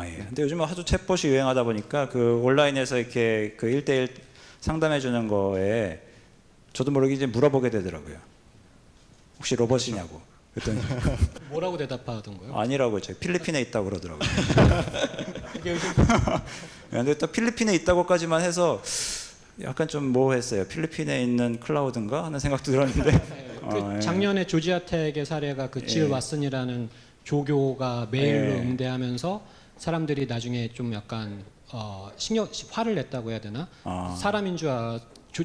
예. 근데 요즘은 하도 챗봇이 유행하다 보니까 그 온라인에서 이렇게 그 1대1 상담해 주는 거에 저도 모르게 이제 물어보게 되더라고요. 혹시 로봇이냐고. 그랬더니 뭐라고 대답하던가요? 아니라고 저 필리핀에 있다고 그러더라고요. 이게 요즘 근데 또 필리핀에 있다고까지만 해서 약간 좀 모호했어요. 필리핀에 있는 클라우드인가 하는 생각도 들었는데 그 작년에 조지아텍의 사례가 그 질 왓슨이라는 조교가 메일로 응대하면서 사람들이 나중에 좀 약간 화를 냈다고 해야 되나? 사람인 줄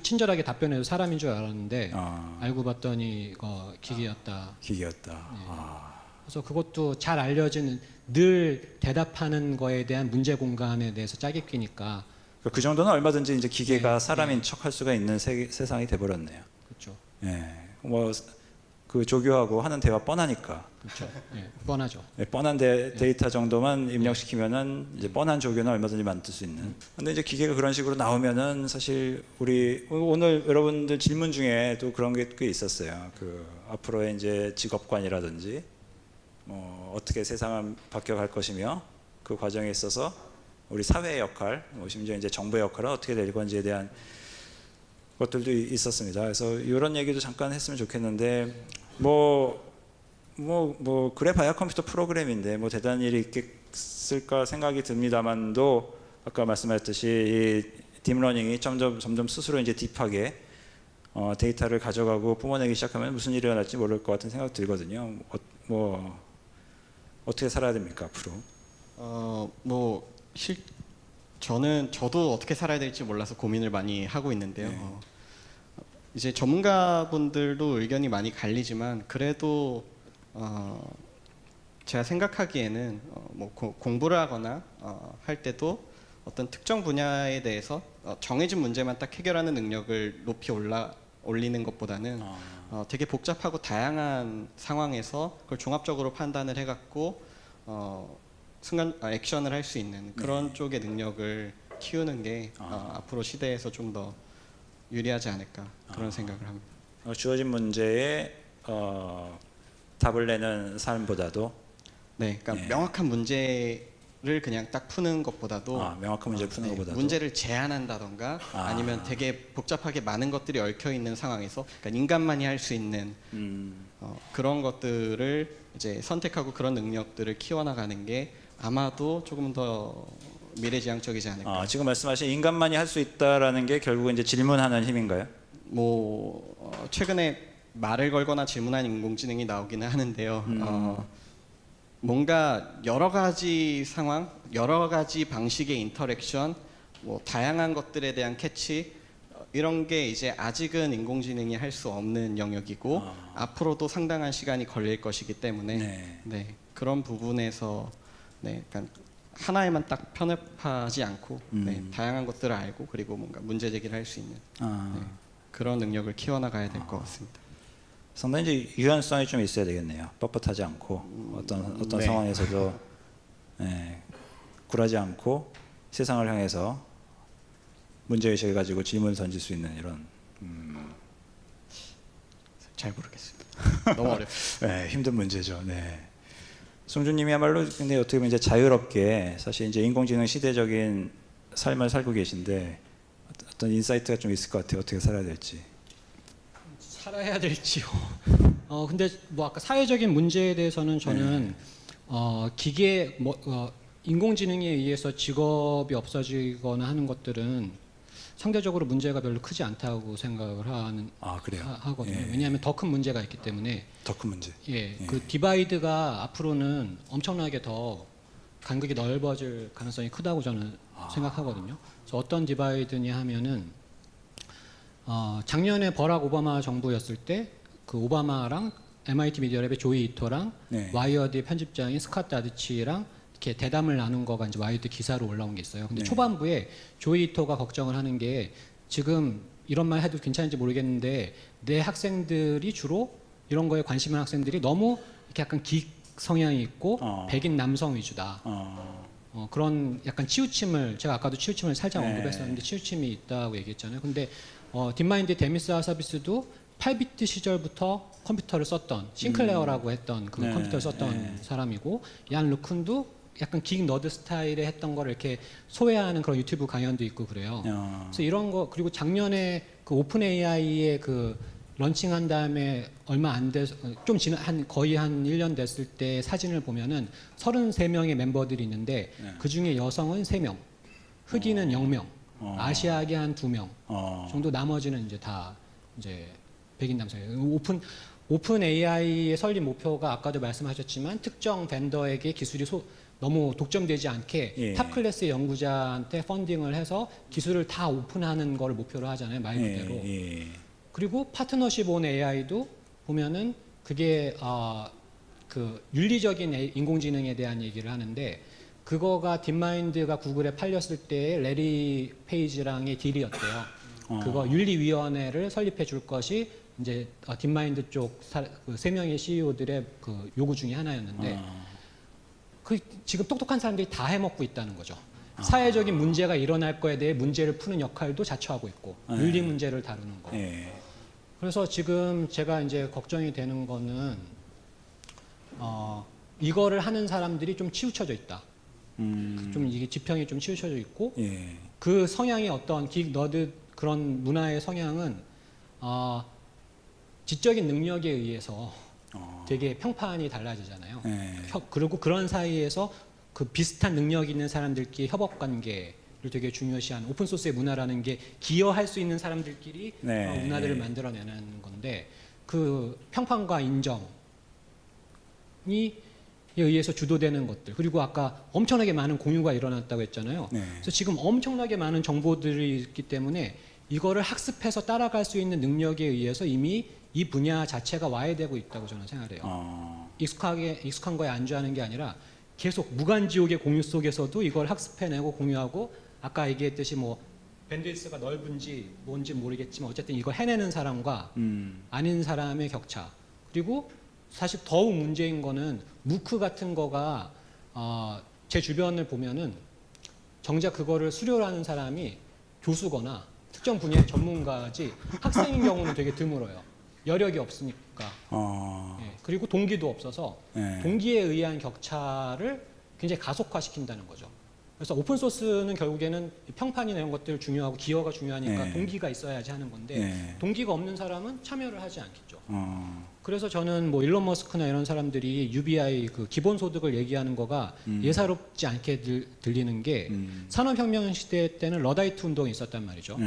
친절하게 답변해도 사람인 줄 알았는데 알고 봤더니 기계였다. 기계였다. 그래서 그것도 잘 알려진 늘 대답하는 거에 대한 문제 공간에 대해서 짜깁기니까 그 정도는 얼마든지 이제 기계가 사람인 척할 수가 있는 세상이 돼버렸네요. 그렇죠. 예, 뭐 그 조교하고 하는 대화 뻔하니까. 그렇죠. 예, 뻔하죠. 뻔한 데이터 정도만 입력시키면은 이제 뻔한 조교는 얼마든지 만들 수 있는. 근데 이제 기계가 그런 식으로 나오면은 사실 우리 오늘 여러분들 질문 중에 또 그런 게 꽤 있었어요. 그 앞으로의 이제 직업관이라든지 뭐 어떻게 세상은 바뀌어갈 것이며 그 과정에 있어서 우리 사회의 역할, 뭐 심지어 이제 정부의 역할은 어떻게 될 건지에 대한 것들도 있었습니다. 그래서 이런 얘기도 잠깐 했으면 좋겠는데 뭐 그래 봐야 컴퓨터 프로그램인데 뭐 대단한 일이 있겠을까 생각이 듭니다만도 아까 말씀하셨듯이 이 딥러닝이 점점 스스로 이제 딥하게 데이터를 가져가고 뿜어내기 시작하면 무슨 일이 일어날지 모를 것 같은 생각 들거든요. 뭐 어떻게 살아야 됩니까 앞으로? 저도 어떻게 살아야 될지 몰라서 고민을 많이 하고 있는데요. 네. 이제 전문가분들도 의견이 많이 갈리지만 그래도 제가 생각하기에는 공부를 하거나 할 때도 어떤 특정 분야에 대해서 정해진 문제만 딱 해결하는 능력을 높이 올리는 것보다는 되게 복잡하고 다양한 상황에서 그걸 종합적으로 판단을 해갖고 순간 액션을 할 수 있는 그런 쪽의 능력을 키우는 게 앞으로 시대에서 좀 더 유리하지 않을까 그런 생각을 합니다. 주어진 문제에 답을 내는 삶보다도 네, 그러니까 명확한 문제를 그냥 딱 푸는 것보다도 명확한 문제 푸는 것보다도 문제를 제안한다던가 아니면 되게 복잡하게 많은 것들이 얽혀 있는 상황에서 그러니까 인간만이 할 수 있는 그런 것들을 이제 선택하고 그런 능력들을 키워나가는 게 아마도 조금 더 미래지향적이지 않을까. 지금 말씀하신 인간만이 할 수 있다라는 게 결국은 이제 질문하는 힘인가요? 최근에 말을 걸거나 질문한 인공지능이 나오기는 하는데요. 뭔가 여러 가지 상황, 여러 가지 방식의 인터랙션, 다양한 것들에 대한 캐치 이런 게 이제 아직은 인공지능이 할 수 없는 영역이고 앞으로도 상당한 시간이 걸릴 것이기 때문에 그런 부분에서 그러니까 하나에만 딱 편협하지 않고 다양한 것들을 알고 그리고 뭔가 문제 제기를 할 수 있는 그런 능력을 키워나가야 될 것 같습니다. 상당히 이제 유연성이 좀 있어야 되겠네요. 뻣뻣하지 않고 어떤 상황에서도 굴하지 않고 세상을 향해서 문제의식을 가지고 질문을 던질 수 있는 이런 잘 모르겠습니다. 너무 어렵습니다. 힘든 문제죠. 송주님이야말로 근데 어떻게 보면 이제 자유롭게 사실 이제 인공지능 시대적인 삶을 살고 계신데 어떤 인사이트가 좀 있을 것 같아요. 어떻게 살아야 될지. 살아야 될지요. 근데 아까 사회적인 문제에 대해서는 저는 인공지능에 의해서 직업이 없어지거나 하는 것들은 상대적으로 문제가 별로 크지 않다고 생각을 하거든요. 왜냐하면 더 큰 문제가 있기 때문에. 더 큰 문제. 그 디바이드가 앞으로는 엄청나게 더 간극이 넓어질 가능성이 크다고 저는 생각하거든요. 그래서 어떤 디바이드냐 하면은 작년에 버락 오바마 정부였을 때 그 오바마랑 MIT 미디어랩의 조이 이토랑 와이어드의 편집장인 스캇 다드치랑 이렇게 대담을 나눈 거가 이제 와이드 기사로 올라온 게 있어요. 근데 초반부에 조이 이토가 걱정을 하는 게 지금 이런 말 해도 괜찮은지 모르겠는데 내 학생들이 주로 이런 거에 관심 있는 학생들이 너무 이렇게 약간 기 성향이 있고 백인 남성 위주다. 그런 약간 치우침을 제가 아까도 치우침을 살짝 언급했었는데 치우침이 있다고 얘기했잖아요. 근데 딥마인드 데미스 하사비스도 8비트 시절부터 컴퓨터를 썼던 싱클레어라고 했던 그 컴퓨터를 썼던 사람이고 얀 루쿤도 약간 긱 너드 스타일에 했던 거를 이렇게 소외하는 그런 유튜브 강연도 있고 그래요. 그래서 이런 거 그리고 작년에 그 오픈 AI의 그 런칭한 다음에 얼마 안 돼서 좀 지난 한 거의 한 1년 됐을 때 사진을 보면은 33명의 멤버들이 있는데 그 중에 여성은 3명, 흑인은 0명, 아시아계 한 2명 정도 나머지는 이제 다 이제 백인 남성이에요. 오픈 AI의 설립 목표가 아까도 말씀하셨지만 특정 벤더에게 기술이 너무 독점되지 않게 예. 탑 클래스의 연구자한테 펀딩을 해서 기술을 다 오픈하는 걸 목표로 하잖아요. 말 그대로. 예. 그리고 파트너십 온 AI도 보면은 그게 그 윤리적인 인공지능에 대한 얘기를 하는데 그거가 딥마인드가 구글에 팔렸을 때 레리 페이지랑의 딜이었대요. 그거 윤리위원회를 설립해 줄 것이 이제 딥마인드 쪽 그 3명의 CEO들의 그 요구 중에 하나였는데 그 지금 똑똑한 사람들이 다 해먹고 있다는 거죠. 사회적인 문제가 일어날 거에 대해 문제를 푸는 역할도 자처하고 있고 윤리 문제를 다루는 거. 그래서 지금 제가 이제 걱정이 되는 거는 이거를 하는 사람들이 좀 치우쳐져 있다. 좀 이게 지평이 좀 치우쳐져 있고 그 성향이 어떤 긱 너드 그런 문화의 성향은 지적인 능력에 의해서 되게 평판이 달라지잖아요. 그리고 그런 사이에서 그 비슷한 능력 있는 사람들끼리 협업 관계를 되게 중요시한 오픈 소스의 문화라는 게 기여할 수 있는 사람들끼리 문화들을 만들어내는 건데 그 평판과 인정이 의해서 주도되는 것들 그리고 아까 엄청나게 많은 공유가 일어났다고 했잖아요. 그래서 지금 엄청나게 많은 정보들이 있기 때문에 이거를 학습해서 따라갈 수 있는 능력에 의해서 이미 이 분야 자체가 와해되고 있다고 저는 생각해요. 익숙한 거에 안주하는 게 아니라 계속 무간지옥의 공유 속에서도 이걸 학습해내고 공유하고 아까 얘기했듯이 뭐 밴드위스가 넓은지 뭔지 모르겠지만 어쨌든 이걸 해내는 사람과 아닌 사람의 격차 그리고 사실 더욱 문제인 거는 무크 같은 거가 제 주변을 보면은 정작 그거를 수료를 하는 사람이 교수거나 특정 분야의 전문가지 학생인 경우는 되게 드물어요. 여력이 없으니까. 그리고 동기도 없어서 동기에 의한 격차를 굉장히 가속화시킨다는 거죠. 그래서 오픈 소스는 결국에는 평판이나 이런 것들 중요하고 기여가 중요하니까 동기가 있어야지 하는 건데 동기가 없는 사람은 참여를 하지 않겠죠. 그래서 저는 뭐 일론 머스크나 이런 사람들이 UBI 그 기본 소득을 얘기하는 거가 예사롭지 않게 들리는 게 산업혁명 시대 때는 러다이트 운동이 있었단 말이죠.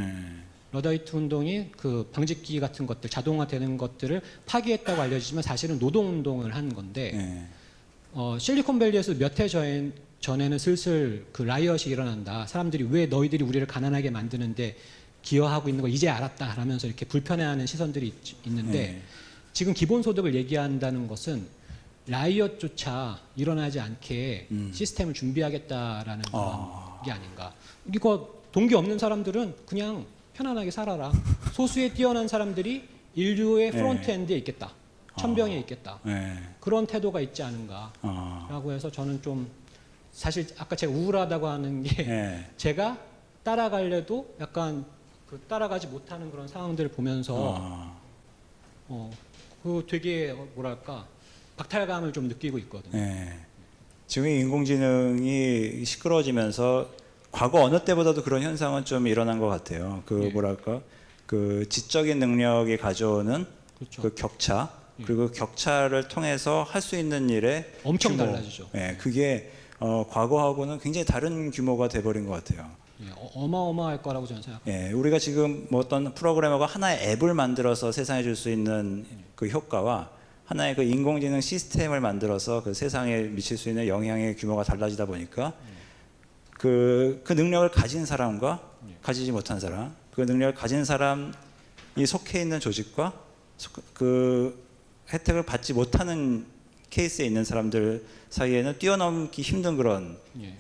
러다이트 운동이 그 방직기 같은 것들, 자동화되는 것들을 파기했다고 알려지지만 사실은 노동운동을 한 건데 실리콘밸리에서 몇 해 전에는 슬슬 그 라이엇이 일어난다. 사람들이 왜 너희들이 우리를 가난하게 만드는데 기여하고 있는 걸 이제 알았다 하면서 이렇게 불편해하는 시선들이 있는데 지금 기본소득을 얘기한다는 것은 라이엇조차 일어나지 않게 시스템을 준비하겠다라는 그런 게 아닌가. 이거 동기 없는 사람들은 그냥 편안하게 살아라. 소수의 뛰어난 사람들이 인류의 프론트엔드에 있겠다. 천병에 있겠다. 그런 태도가 있지 않은가라고 해서 저는 좀 사실 아까 제가 우울하다고 하는 게 제가 따라가려도 약간 그 따라가지 못하는 그런 상황들을 보면서 그 되게 뭐랄까 박탈감을 좀 느끼고 있거든요. 지금 인공지능이 시끄러워지면서 과거 어느 때보다도 그런 현상은 좀 일어난 것 같아요. 그 뭐랄까 그 지적인 능력이 가져오는 그렇죠. 그 격차 그리고 그 격차를 통해서 할 수 있는 일의 엄청 규모. 달라지죠. 그게 과거하고는 굉장히 다른 규모가 돼버린 것 같아요. 어마어마할 거라고 저는 생각합니다. 우리가 지금 뭐 어떤 프로그래머가 하나의 앱을 만들어서 세상에 줄 수 있는 그 효과와 하나의 그 인공지능 시스템을 만들어서 그 세상에 미칠 수 있는 영향의 규모가 달라지다 보니까 그 능력을 가진 사람과 가지지 못한 사람, 그 능력을 가진 사람이 속해 있는 조직과 그 혜택을 받지 못하는 케이스에 있는 사람들 사이에는 뛰어넘기 힘든 그런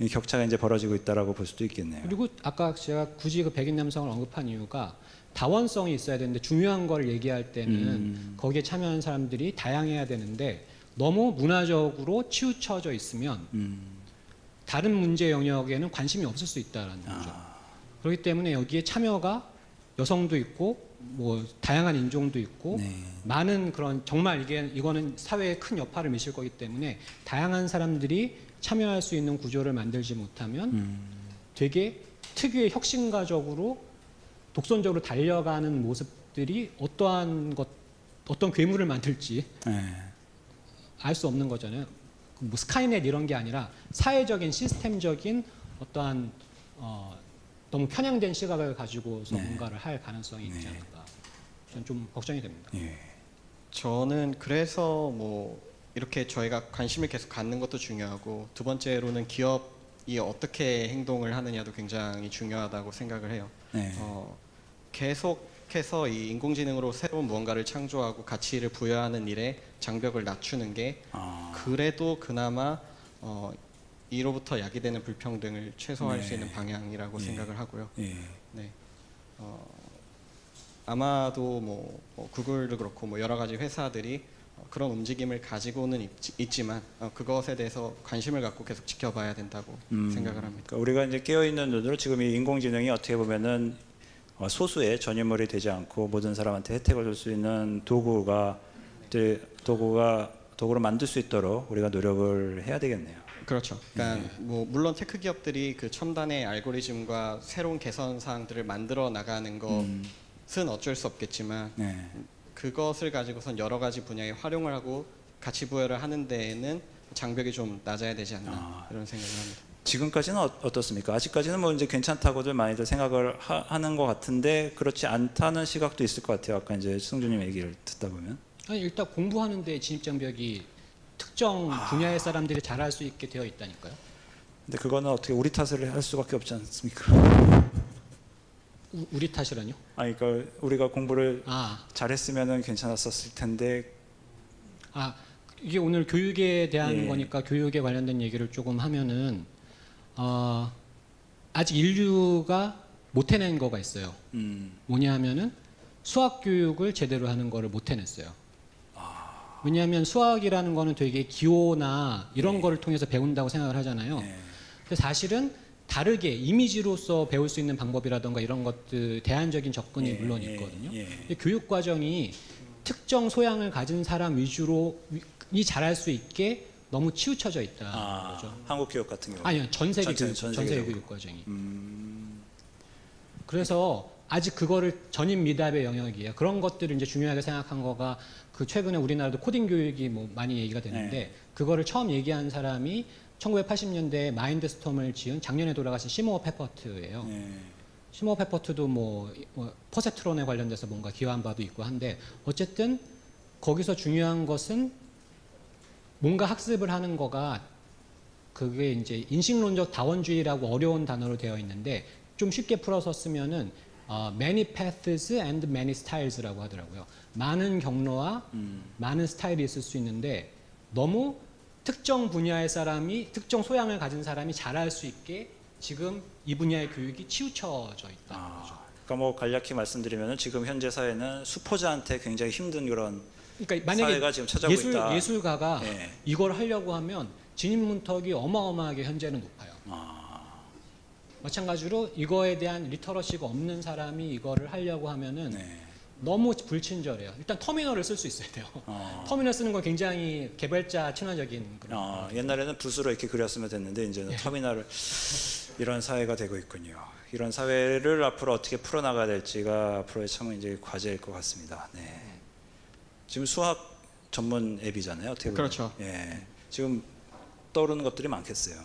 격차가 이제 벌어지고 있다라고 볼 수도 있겠네요. 그리고 아까 제가 굳이 그 백인 남성을 언급한 이유가 다원성이 있어야 되는데 중요한 걸 얘기할 때는 거기에 참여하는 사람들이 다양해야 되는데 너무 문화적으로 치우쳐져 있으면 다른 문제 영역에는 관심이 없을 수 있다는 거죠. 그렇기 때문에 여기에 참여가 여성도 있고 뭐 다양한 인종도 있고 많은 그런 정말 이거는 사회에 큰 여파를 미칠 거기 때문에 다양한 사람들이 참여할 수 있는 구조를 만들지 못하면 되게 특유의 혁신가적으로 독선적으로 달려가는 모습들이 어떤 괴물을 만들지 네. 알 수 없는 거잖아요. 뭐 스카이넷 이런 게 아니라 사회적인 시스템적인 어떠한 너무 편향된 시각을 가지고서 네. 뭔가를 할 가능성이 있지 네. 않을까. 저는 좀 걱정이 됩니다. 예. 저는 그래서 뭐 이렇게 저희가 관심을 계속 갖는 것도 중요하고 두 번째로는 기업이 어떻게 행동을 하느냐도 굉장히 중요하다고 생각을 해요. 네. 계속해서 이 인공지능으로 새로운 무언가를 창조하고 가치를 부여하는 일에 장벽을 낮추는 게 그래도 그나마 이로부터 야기되는 불평등을 최소화할 네. 수 있는 방향이라고 예. 생각을 하고요. 예. 네. 아마도 뭐 구글도 그렇고 뭐 여러 가지 회사들이 그런 움직임을 가지고는 있지만 그것에 대해서 관심을 갖고 계속 지켜봐야 된다고 생각을 합니다. 그러니까 우리가 이제 깨어 있는 눈으로 지금 이 인공지능이 어떻게 보면은 소수의 전유물이 되지 않고 모든 사람한테 혜택을 줄 수 있는 도구로 만들 수 있도록 우리가 노력을 해야 되겠네요. 그렇죠. 그러니까 뭐 물론 테크 기업들이 그 첨단의 알고리즘과 새로운 개선 사항들을 만들어 나가는 것은 어쩔 수 없겠지만 네. 그것을 가지고선 여러 가지 분야에 활용을 하고 가치 부여를 하는 데에는 장벽이 좀 낮아야 되지 않나 이런 생각을 합니다. 지금까지는 어떻습니까? 아직까지는 뭐 이제 괜찮다고들 많이들 생각을 하는 것 같은데 그렇지 않다는 시각도 있을 것 같아요. 아까 이제 승주님 얘기를 듣다 보면. 아니, 일단 공부하는데 진입 장벽이 특정 분야의 사람들이 잘할 수 있게 되어 있다니까요. 근데 그거는 어떻게 우리 탓을 할 수밖에 없지 않습니까? 우리 탓이라뇨? 아니 그러니까 우리가 공부를 아, 잘했으면은 괜찮았었을 텐데. 이게 오늘 교육에 대한 예. 거니까 교육에 관련된 얘기를 조금 하면은 아직 인류가 못 해낸 거가 있어요. 뭐냐 하면은 수학 교육을 제대로 하는 거를 못 해냈어요. 왜냐하면 수학이라는 거는 되게 기호나 이런 거를 통해서 배운다고 생각을 하잖아요. 근데 사실은 다르게 이미지로서 배울 수 있는 방법이라던가 이런 것들 대안적인 접근이 물론 있거든요. 근데 교육 과정이 특정 소양을 가진 사람 위주로 잘할 수 있게 너무 치우쳐져 있다. 거죠. 한국 교육 같은 경우. 아니요, 전 세계 전세계적으로. 교육 과정이. 그래서 아직 그거를 전임 미답의 영역이에요. 그런 것들을 이제 중요하게 생각한 거가 그 최근에 우리나라도 코딩 교육이 뭐 많이 얘기가 되는데 그거를 처음 얘기한 사람이 1980년대에 마인드스톰을 지은 작년에 돌아가신 시모어 페퍼트예요. 시모어 페퍼트도 뭐 퍼셉트론에 관련돼서 뭔가 기여한 바도 있고 한데 어쨌든 거기서 중요한 것은 뭔가 학습을 하는 거가 그게 이제 인식론적 다원주의라고 어려운 단어로 되어 있는데 좀 쉽게 풀어서 쓰면은 many paths and many styles라고 하더라고요. 많은 경로와 많은 스타일이 있을 수 있는데 너무 특정 분야의 사람이 특정 소양을 가진 사람이 잘할 수 있게 지금 이 분야의 교육이 치우쳐져 있다는 거죠. 그러니까 뭐 간략히 말씀드리면은 지금 현재 사회는 수포자한테 굉장히 힘든 그런 그러니까 만약에 사회가 지금 찾아오고 있다. 예술가가 예. 이걸 하려고 하면 진입 문턱이 어마어마하게 현재는 높아요. 마찬가지로 이거에 대한 리터러시가 없는 사람이 이거를 하려고 하면은 너무 불친절해요. 일단 터미널을 쓸 수 있어야 돼요. 터미널 쓰는 건 굉장히 개발자 친화적인 그런. 옛날에는 붓으로 이렇게 그렸으면 됐는데 이제는 터미널을 이런 사회가 되고 있군요. 이런 사회를 앞으로 어떻게 풀어나가야 될지가 앞으로의 참 이제 과제일 것 같습니다. 네. 지금 수학 전문 앱이잖아요. 어떻게 보면. 그렇죠. 예. 지금 떠오르는 것들이 많겠어요.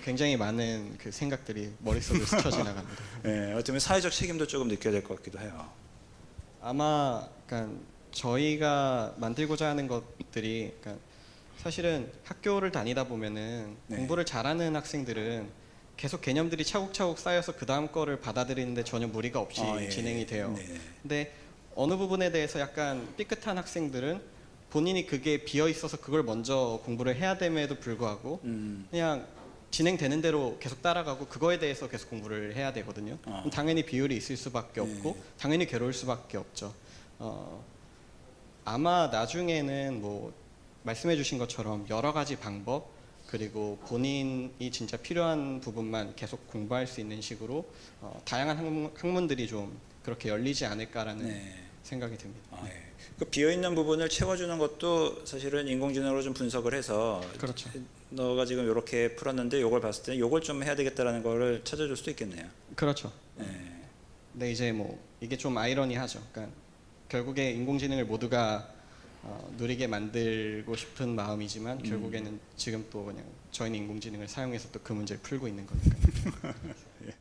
굉장히 많은 그 생각들이 머릿속에 스쳐 지나갑니다. 예. 어떻게 보면 사회적 책임도 조금 느껴야 될 것 같기도 해요. 아마 그러니까 저희가 만들고자 하는 것들이 그러니까 사실은 학교를 다니다 보면은 공부를 잘하는 학생들은 계속 개념들이 차곡차곡 쌓여서 그 다음 거를 받아들이는데 전혀 무리가 없이 진행이 돼요. 근데 어느 부분에 대해서 약간 삐끗한 학생들은 본인이 그게 비어 있어서 그걸 먼저 공부를 해야 됨에도 불구하고 그냥 진행되는 대로 계속 따라가고 그거에 대해서 계속 공부를 해야 되거든요. 그럼 당연히 비율이 있을 수밖에 없고 당연히 괴로울 수밖에 없죠. 아마 나중에는 뭐 말씀해주신 것처럼 여러 가지 방법 그리고 본인이 진짜 필요한 부분만 계속 공부할 수 있는 식으로 다양한 학문들이 좀 그렇게 열리지 않을까라는 생각이 듭니다. 아, 예. 그 비어 있는 부분을 채워주는 것도 사실은 인공지능으로 좀 분석을 해서 그렇죠. 너가 지금 이렇게 풀었는데 이걸 봤을 때 이걸 좀 해야 되겠다라는 거를 찾아줄 수도 있겠네요. 그렇죠. 예. 근데 이제 뭐 이게 좀 아이러니하죠. 그러니까 결국에 인공지능을 모두가 누리게 만들고 싶은 마음이지만 결국에는 지금 또 그냥 저희는 인공지능을 사용해서 또 그 문제를 풀고 있는 거니까. 예.